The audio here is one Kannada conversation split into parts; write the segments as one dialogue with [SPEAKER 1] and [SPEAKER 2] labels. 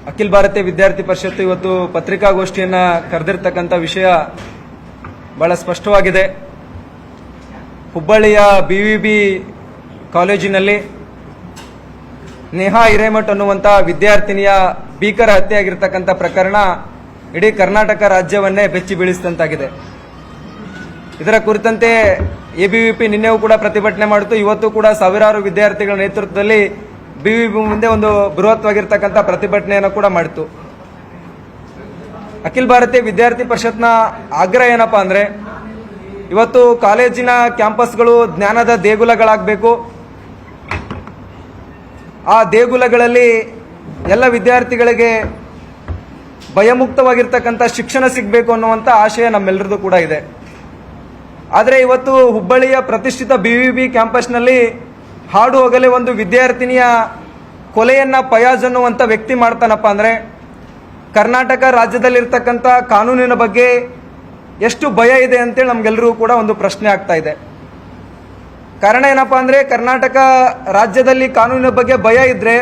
[SPEAKER 1] ಅಖಿಲ ಭಾರತೀಯ ವಿದ್ಯಾರ್ಥಿ ಪರಿಷತ್ತು ಇವತ್ತು ಪತ್ರಿಕಾಗೋಷ್ಠಿಯನ್ನ ಕರೆದಿರ್ತಕ್ಕಂಥ ವಿಷಯ ಬಹಳ ಸ್ಪಷ್ಟವಾಗಿದೆ. ಹುಬ್ಬಳ್ಳಿಯ ಬಿವಿಬಿ ಕಾಲೇಜಿನಲ್ಲಿ ನೇಹಾ ಹಿರೇಮಠ್ ಅನ್ನುವಂಥ ವಿದ್ಯಾರ್ಥಿನಿಯ ಭೀಕರ ಹತ್ಯೆಯಾಗಿರ್ತಕ್ಕಂಥ ಪ್ರಕರಣ ಇಡೀ ಕರ್ನಾಟಕ ರಾಜ್ಯವನ್ನೇ ಬೆಚ್ಚಿ ಬೀಳಿಸಿದಂತಾಗಿದೆ. ಇದರ ಕುರಿತಂತೆ ಎಬಿವಿಪಿ ನಿನ್ನೆಯೂ ಕೂಡ ಪ್ರತಿಭಟನೆ ಮಾಡಿತು. ಇವತ್ತು ಕೂಡ ಸಾವಿರಾರು ವಿದ್ಯಾರ್ಥಿಗಳ ನೇತೃತ್ವದಲ್ಲಿ ಬಿವಿಬಿ ಮುಂದೆ ಒಂದು ಬೃಹತ್ವಾಗಿರ್ತಕ್ಕಂಥ ಪ್ರತಿಭಟನೆಯನ್ನು ಕೂಡ ಮಾಡಿತು. ಅಖಿಲ ಭಾರತೀಯ ವಿದ್ಯಾರ್ಥಿ ಪರಿಷತ್ನ ಆಗ್ರಹ ಏನಪ್ಪಾ ಅಂದ್ರೆ, ಇವತ್ತು ಕಾಲೇಜಿನ ಕ್ಯಾಂಪಸ್ಗಳು ಜ್ಞಾನದ ದೇಗುಲಗಳಾಗಬೇಕು. ಆ ದೇಗುಲಗಳಲ್ಲಿ ಎಲ್ಲ ವಿದ್ಯಾರ್ಥಿಗಳಿಗೆ ಭಯಮುಕ್ತವಾಗಿರ್ತಕ್ಕಂಥ ಶಿಕ್ಷಣ ಸಿಗಬೇಕು ಅನ್ನುವಂಥ ಆಶಯ ನಮ್ಮೆಲ್ಲರದು ಕೂಡ ಇದೆ. ಆದರೆ ಇವತ್ತು ಹುಬ್ಬಳ್ಳಿಯ ಪ್ರತಿಷ್ಠಿತ ಬಿವಿಬಿ ಕ್ಯಾಂಪಸ್ನಲ್ಲಿ ಹಾಡು ಹೋಗಲೇ ಒಂದು ವಿದ್ಯಾರ್ಥಿನಿಯ ಕೊಲೆಯನ್ನ ಫಯಾಜ್ ಅನ್ನುವಂಥ ವ್ಯಕ್ತಿ ಮಾಡ್ತಾನಪ್ಪ ಅಂದ್ರೆ, ಕರ್ನಾಟಕ ರಾಜ್ಯದಲ್ಲಿರ್ತಕ್ಕಂಥ ಕಾನೂನಿನ ಬಗ್ಗೆ ಎಷ್ಟು ಭಯ ಇದೆ ಅಂತೇಳಿ ನಮ್ಗೆಲ್ಲರಿಗೂ ಕೂಡ ಒಂದು ಪ್ರಶ್ನೆ ಆಗ್ತಾ ಇದೆ. ಕಾರಣ ಏನಪ್ಪಾ ಅಂದ್ರೆ, ಕರ್ನಾಟಕ ರಾಜ್ಯದಲ್ಲಿ ಕಾನೂನಿನ ಬಗ್ಗೆ ಭಯ ಇದ್ರೆ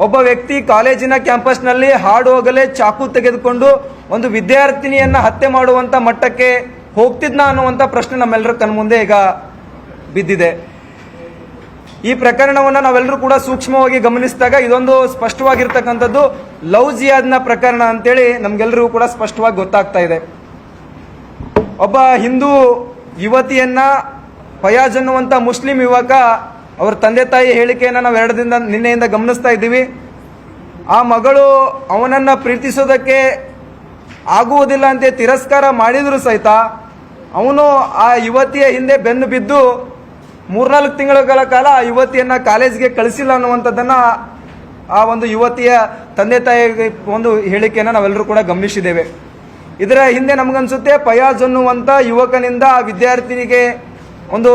[SPEAKER 1] ಒಬ್ಬ ವ್ಯಕ್ತಿ ಕಾಲೇಜಿನ ಕ್ಯಾಂಪಸ್ನಲ್ಲಿ ಹಾಡು ಹೋಗಲೇ ಚಾಕು ತೆಗೆದುಕೊಂಡು ಒಂದು ವಿದ್ಯಾರ್ಥಿನಿಯನ್ನ ಹತ್ಯೆ ಮಾಡುವಂತ ಮಟ್ಟಕ್ಕೆ ಹೋಗ್ತಿದ್ನ ಅನ್ನುವಂಥ ಪ್ರಶ್ನೆ ನಮ್ಮೆಲ್ಲರ ಕಣ್ಮುಂದೆ ಈಗ ಬಿದ್ದಿದೆ. ಈ ಪ್ರಕರಣವನ್ನು ನಾವೆಲ್ಲರೂ ಕೂಡ ಸೂಕ್ಷ್ಮವಾಗಿ ಗಮನಿಸಿದಾಗ ಇದೊಂದು ಸ್ಪಷ್ಟವಾಗಿರ್ತಕ್ಕಂಥದ್ದು ಲವ್ ಜಿಹಾದ್ನ ಪ್ರಕರಣ ಅಂತೇಳಿ ನಮ್ಗೆಲ್ಲರಿಗೂ ಕೂಡ ಸ್ಪಷ್ಟವಾಗಿ ಗೊತ್ತಾಗ್ತಾ ಇದೆ. ಒಬ್ಬ ಹಿಂದೂ ಯುವತಿಯನ್ನ ಫಯಾಜ್ ಅನ್ನುವಂಥ ಮುಸ್ಲಿಂ ಯುವಕ ಅವರ ತಂದೆ ತಾಯಿ ಹೇಳಿಕೆಯನ್ನು ನಾವು ನಿನ್ನೆಯಿಂದ ಗಮನಿಸ್ತಾ ಇದ್ದೀವಿ. ಆ ಮಗಳು ಅವನನ್ನ ಪ್ರೀತಿಸೋದಕ್ಕೆ ಆಗುವುದಿಲ್ಲ ಅಂತ ತಿರಸ್ಕಾರ ಮಾಡಿದ್ರು ಸಹಿತ ಅವನು ಆ ಯುವತಿಯ ಹಿಂದೆ ಬೆನ್ನು ಬಿದ್ದು 3-4 ತಿಂಗಳ ಕಾಲ ಆ ಯುವತಿಯನ್ನ ಕಾಲೇಜ್ಗೆ ಕಳಿಸಿಲ್ಲ ಅನ್ನುವಂಥದ್ದನ್ನ ಆ ಒಂದು ಯುವತಿಯ ತಂದೆ ತಾಯಿಗೆ ಒಂದು ಹೇಳಿಕೆಯನ್ನು ನಾವೆಲ್ಲರೂ ಕೂಡ ಗಮನಿಸಿದ್ದೇವೆ. ಇದರ ಹಿಂದೆ ನಮಗನ್ಸುತ್ತೆ ಫಯಾಜ್ ಅನ್ನುವಂಥ ಯುವಕನಿಂದ ಆ ವಿದ್ಯಾರ್ಥಿನಿಗೆ ಒಂದು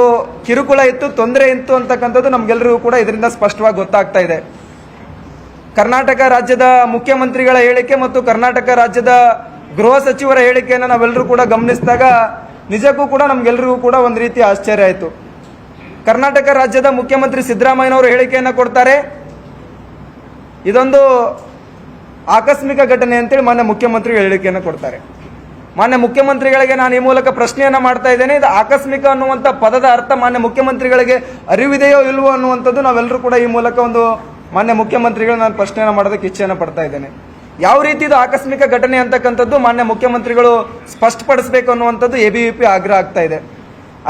[SPEAKER 1] ಕಿರುಕುಳ ಇತ್ತು, ತೊಂದರೆ ಇತ್ತು ಅಂತಕ್ಕಂಥದ್ದು ನಮ್ಗೆಲ್ಲರಿಗೂ ಕೂಡ ಇದರಿಂದ ಸ್ಪಷ್ಟವಾಗಿ ಗೊತ್ತಾಗ್ತಾ ಇದೆ. ಕರ್ನಾಟಕ ರಾಜ್ಯದ ಮುಖ್ಯಮಂತ್ರಿಗಳ ಹೇಳಿಕೆ ಮತ್ತು ಕರ್ನಾಟಕ ರಾಜ್ಯದ ಗೃಹ ಸಚಿವರ ಹೇಳಿಕೆಯನ್ನು ನಾವೆಲ್ಲರೂ ಕೂಡ ಗಮನಿಸಿದಾಗ ನಿಜಕ್ಕೂ ಕೂಡ ನಮ್ಗೆಲ್ಲರಿಗೂ ಕೂಡ ಒಂದು ರೀತಿ ಆಶ್ಚರ್ಯ ಆಯಿತು. ಕರ್ನಾಟಕ ರಾಜ್ಯದ ಮುಖ್ಯಮಂತ್ರಿ ಸಿದ್ದರಾಮಯ್ಯನವರು ಹೇಳಿಕೆಯನ್ನು ಕೊಡ್ತಾರೆ, ಇದೊಂದು ಆಕಸ್ಮಿಕ ಘಟನೆ ಅಂತೇಳಿ ಮಾನ್ಯ ಮುಖ್ಯಮಂತ್ರಿಗಳು ಹೇಳಿಕೆಯನ್ನು ಕೊಡ್ತಾರೆ. ಮಾನ್ಯ ಮುಖ್ಯಮಂತ್ರಿಗಳಿಗೆ ನಾನು ಈ ಮೂಲಕ ಪ್ರಶ್ನೆಯನ್ನ ಮಾಡ್ತಾ ಇದ್ದೇನೆ, ಇದು ಆಕಸ್ಮಿಕ ಅನ್ನುವಂಥ ಪದದ ಅರ್ಥ ಮಾನ್ಯ ಮುಖ್ಯಮಂತ್ರಿಗಳಿಗೆ ಅರಿವಿದೆಯೋ ಇಲ್ವೋ ಅನ್ನುವಂಥದ್ದು ನಾವೆಲ್ಲರೂ ಕೂಡ ಈ ಮೂಲಕ ಒಂದು ಮಾನ್ಯ ಮುಖ್ಯಮಂತ್ರಿಗಳು ನಾನು ಪ್ರಶ್ನೆಯನ್ನು ಮಾಡೋದಕ್ಕೆ ಇಚ್ಛೆಯನ್ನು ಪಡ್ತಾ ಇದ್ದೇನೆ. ಯಾವ ರೀತಿ ಇದು ಆಕಸ್ಮಿಕ ಘಟನೆ ಅಂತಕ್ಕಂಥದ್ದು ಮಾನ್ಯ ಮುಖ್ಯಮಂತ್ರಿಗಳು ಸ್ಪಷ್ಟಪಡಿಸಬೇಕು ಅನ್ನುವಂಥದ್ದು ಎಬಿವಿಪಿ ಆಗ್ರಹ ಆಗ್ತಾ ಇದೆ.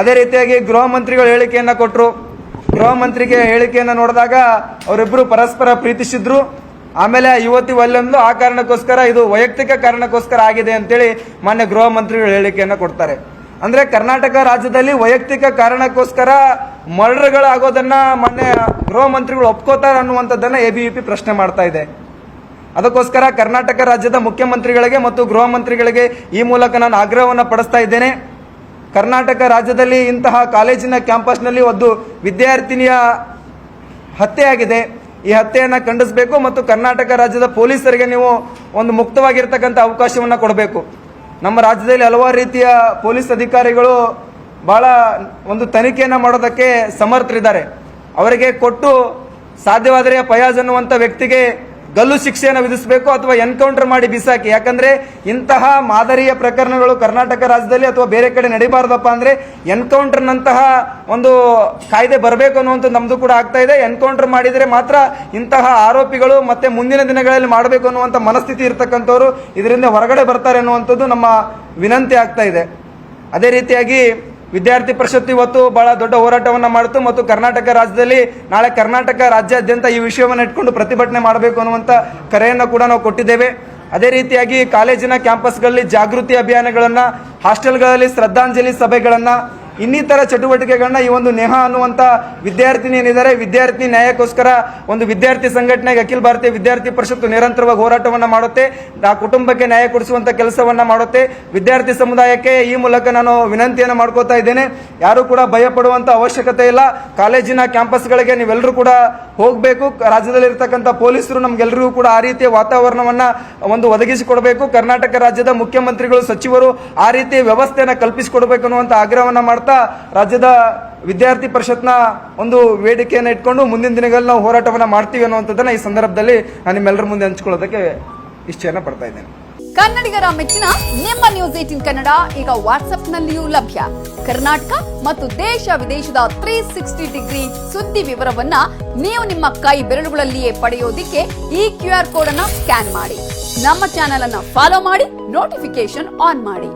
[SPEAKER 1] ಅದೇ ರೀತಿಯಾಗಿ ಗೃಹ ಮಂತ್ರಿಗಳು ಹೇಳಿಕೆಯನ್ನು ಕೊಟ್ಟರು. ಗೃಹ ಮಂತ್ರಿಗೆ ಹೇಳಿಕೆಯನ್ನು ನೋಡಿದಾಗ ಅವರಿಬ್ಬರು ಪರಸ್ಪರ ಪ್ರೀತಿಸಿದ್ರು. ಆಮೇಲೆ ಯುವತಿ ಒಲ್ಲೆಂದು ಆ ಕಾರಣಕ್ಕೋಸ್ಕರ ಇದು ವೈಯಕ್ತಿಕ ಕಾರಣಕ್ಕೋಸ್ಕರ ಆಗಿದೆ ಅಂತೇಳಿ ಮಾನ್ಯ ಗೃಹ ಮಂತ್ರಿಗಳು ಹೇಳಿಕೆಯನ್ನು ಕೊಡ್ತಾರೆ. ಅಂದ್ರೆ ಕರ್ನಾಟಕ ರಾಜ್ಯದಲ್ಲಿ ವೈಯಕ್ತಿಕ ಕಾರಣಕ್ಕೋಸ್ಕರ ಮರ್ಡರ್ಗಳಾಗೋದನ್ನ ಮಾನ್ಯ ಗೃಹ ಮಂತ್ರಿಗಳು ಒಪ್ಕೋತಾರೆ ಅನ್ನುವಂಥದ್ದನ್ನ ಎಬಿವಿಪಿ ಪ್ರಶ್ನೆ ಮಾಡ್ತಾ ಇದೆ. ಅದಕ್ಕೋಸ್ಕರ ಕರ್ನಾಟಕ ರಾಜ್ಯದ ಮುಖ್ಯಮಂತ್ರಿಗಳಿಗೆ ಮತ್ತು ಗೃಹ ಮಂತ್ರಿಗಳಿಗೆ ಈ ಮೂಲಕ ನಾನು ಆಗ್ರಹವನ್ನು ಪಡಿಸ್ತಾ ಇದ್ದೇನೆ. ಕರ್ನಾಟಕ ರಾಜ್ಯದಲ್ಲಿ ಇಂತಹ ಕಾಲೇಜಿನ ಕ್ಯಾಂಪಸ್ನಲ್ಲಿ ಒಂದು ವಿದ್ಯಾರ್ಥಿನಿಯ ಹತ್ಯೆಯಾಗಿದೆ. ಈ ಹತ್ಯೆಯನ್ನು ಖಂಡಿಸಬೇಕು ಮತ್ತು ಕರ್ನಾಟಕ ರಾಜ್ಯದ ಪೊಲೀಸರಿಗೆ ನೀವು ಒಂದು ಮುಕ್ತವಾಗಿರ್ತಕ್ಕಂಥ ಅವಕಾಶವನ್ನು ಕೊಡಬೇಕು. ನಮ್ಮ ರಾಜ್ಯದಲ್ಲಿ ಹಲವಾರು ರೀತಿಯ ಪೊಲೀಸ್ ಅಧಿಕಾರಿಗಳು ಬಹಳ ಒಂದು ತನಿಖೆಯನ್ನು ಮಾಡೋದಕ್ಕೆ ಸಮರ್ಥರಿದ್ದಾರೆ. ಅವರಿಗೆ ಕೊಟ್ಟು ಸಾಧ್ಯವಾದರೆ ಫಯಾಜ್ ಅನ್ನುವಂಥ ವ್ಯಕ್ತಿಗೆ ಗಲ್ಲು ಶಿಕ್ಷೆಯನ್ನು ವಿಧಿಸಬೇಕು ಅಥವಾ ಎನ್ಕೌಂಟರ್ ಮಾಡಿ ಬಿಸಾಕಿ. ಯಾಕಂದ್ರೆ ಇಂತಹ ಮಾದರಿಯ ಪ್ರಕರಣಗಳು ಕರ್ನಾಟಕ ರಾಜ್ಯದಲ್ಲಿ ಅಥವಾ ಬೇರೆ ಕಡೆ ನಡೀಬಾರ್ದಪ್ಪ ಅಂದ್ರೆ ಎನ್ಕೌಂಟರ್ ನಂತಹ ಒಂದು ಕಾಯ್ದೆ ಬರಬೇಕು ಅನ್ನುವಂಥ ನಮ್ದು ಕೂಡ ಆಗ್ತಾ ಇದೆ. ಎನ್ಕೌಂಟರ್ ಮಾಡಿದರೆ ಮಾತ್ರ ಇಂತಹ ಆರೋಪಿಗಳು ಮತ್ತೆ ಮುಂದಿನ ದಿನಗಳಲ್ಲಿ ಮಾಡಬೇಕು ಅನ್ನುವಂಥ ಮನಸ್ಥಿತಿ ಇರತಕ್ಕಂಥವ್ರು ಇದರಿಂದ ಹೊರಗಡೆ ಬರ್ತಾರೆ ಅನ್ನುವಂಥದ್ದು ನಮ್ಮ ವಿನಂತಿ ಆಗ್ತಾ ಇದೆ. ಅದೇ ರೀತಿಯಾಗಿ ವಿದ್ಯಾರ್ಥಿ ಪರಿಷತ್ತು ಇವತ್ತು ಬಹಳ ದೊಡ್ಡ ಹೋರಾಟವನ್ನು ಮಾಡಿತು ಮತ್ತು ಕರ್ನಾಟಕ ರಾಜ್ಯದಲ್ಲಿ ನಾಳೆ ಕರ್ನಾಟಕ ರಾಜ್ಯಾದ್ಯಂತ ಈ ವಿಷಯವನ್ನು ಇಟ್ಕೊಂಡು ಪ್ರತಿಭಟನೆ ಮಾಡಬೇಕು ಅನ್ನುವಂಥ ಕರೆಯನ್ನು ಕೂಡ ನಾವು ಕೊಟ್ಟಿದ್ದೇವೆ. ಅದೇ ರೀತಿಯಾಗಿ ಕಾಲೇಜಿನ ಕ್ಯಾಂಪಸ್ಗಳಲ್ಲಿ ಜಾಗೃತಿ ಅಭಿಯಾನಗಳನ್ನ, ಹಾಸ್ಟೆಲ್ಗಳಲ್ಲಿ ಶ್ರದ್ಧಾಂಜಲಿ ಸಭೆಗಳನ್ನ, ಇನ್ನಿತರ ಚಟುವಟಿಕೆಗಳನ್ನ ಈ ಒಂದು ನೇಹಾ ಅನ್ನುವಂಥ ವಿದ್ಯಾರ್ಥಿನಿ ಏನಿದ್ದಾರೆ ವಿದ್ಯಾರ್ಥಿ ನ್ಯಾಯಕ್ಕೋಸ್ಕರ ಒಂದು ವಿದ್ಯಾರ್ಥಿ ಸಂಘಟನೆಗೆ ಅಖಿಲ ಭಾರತೀಯ ವಿದ್ಯಾರ್ಥಿ ಪರಿಷತ್ತು ನಿರಂತರವಾಗಿ ಹೋರಾಟವನ್ನು ಮಾಡುತ್ತೆ. ಆ ಕುಟುಂಬಕ್ಕೆ ನ್ಯಾಯ ಕೊಡಿಸುವಂತ ಕೆಲಸವನ್ನ ಮಾಡುತ್ತೆ. ವಿದ್ಯಾರ್ಥಿ ಸಮುದಾಯಕ್ಕೆ ಈ ಮೂಲಕ ನಾನು ವಿನಂತಿಯನ್ನು ಮಾಡ್ಕೋತಾ ಇದ್ದೇನೆ, ಯಾರು ಕೂಡ ಭಯ ಪಡುವಂತ ಅವಶ್ಯಕತೆ ಇಲ್ಲ. ಕಾಲೇಜಿನ ಕ್ಯಾಂಪಸ್ಗಳಿಗೆ ನೀವೆಲ್ಲರೂ ಕೂಡ ಹೋಗಬೇಕು. ರಾಜ್ಯದಲ್ಲಿರ್ತಕ್ಕಂಥ ಪೊಲೀಸರು ನಮ್ಗೆಲ್ಲರಿಗೂ ಕೂಡ ಆ ರೀತಿಯ ವಾತಾವರಣವನ್ನ ಒಂದು ಒದಗಿಸಿಕೊಡಬೇಕು. ಕರ್ನಾಟಕ ರಾಜ್ಯದ ಮುಖ್ಯಮಂತ್ರಿಗಳು, ಸಚಿವರು ಆ ರೀತಿಯ ವ್ಯವಸ್ಥೆಯನ್ನು ಕಲ್ಪಿಸಿಕೊಡಬೇಕು ಅನ್ನುವಂಥ ಆಗ್ರಹವನ್ನ ಮಾಡ್ತಾ ರಾಜ್ಯದ ವಿದ್ಯಾರ್ಥಿ ಪರಿಷತ್ನ ಒಂದು ವೇದಿಕೆಯನ್ನು ಇಟ್ಕೊಂಡು ಮುಂದಿನ ದಿನಗಳಲ್ಲಿ ನಾವು ಹೋರಾಟವನ್ನು ಮಾಡ್ತೀವಿ ಅನ್ನುವಂಥದ್ದನ್ನ ಈ ಸಂದರ್ಭದಲ್ಲಿ ನಾನು ನಿಮ್ಮೆಲ್ಲರ ಮುಂದೆ ಹಂಚಿಕೊಳ್ಳೋದಕ್ಕೆ ಇಷ್ಟನ್ನ ಪಡ್ತಾ ಇದ್ದೇನೆ.
[SPEAKER 2] ಕನ್ನಡಿಗರ ಮೆಚ್ಚಿನ ನಿಮ್ಮ ನ್ಯೂಸ್ 18 ಕನ್ನಡ ಈಗ ವಾಟ್ಸ್ಆಪ್ನಲ್ಲಿಯೂ ಲಭ್ಯ. ಕರ್ನಾಟಕ ಮತ್ತು ದೇಶ ವಿದೇಶದ 360 ಡಿಗ್ರಿ ಸುದ್ದಿ ವಿವರವನ್ನ ನೀವು ನಿಮ್ಮ ಕೈ ಬೆರಳುಗಳಲ್ಲಿಯೇ ಪಡೆಯೋದಿಕ್ಕೆ ಈ QR ಕೋಡ್ ಅನ್ನ ಸ್ಕ್ಯಾನ್ ಮಾಡಿ. ನಮ್ಮ ಚಾನೆಲ್ ಅನ್ನ ಫಾಲೋ ಮಾಡಿ, ನೋಟಿಫಿಕೇಶನ್ ಆನ್ ಮಾಡಿ.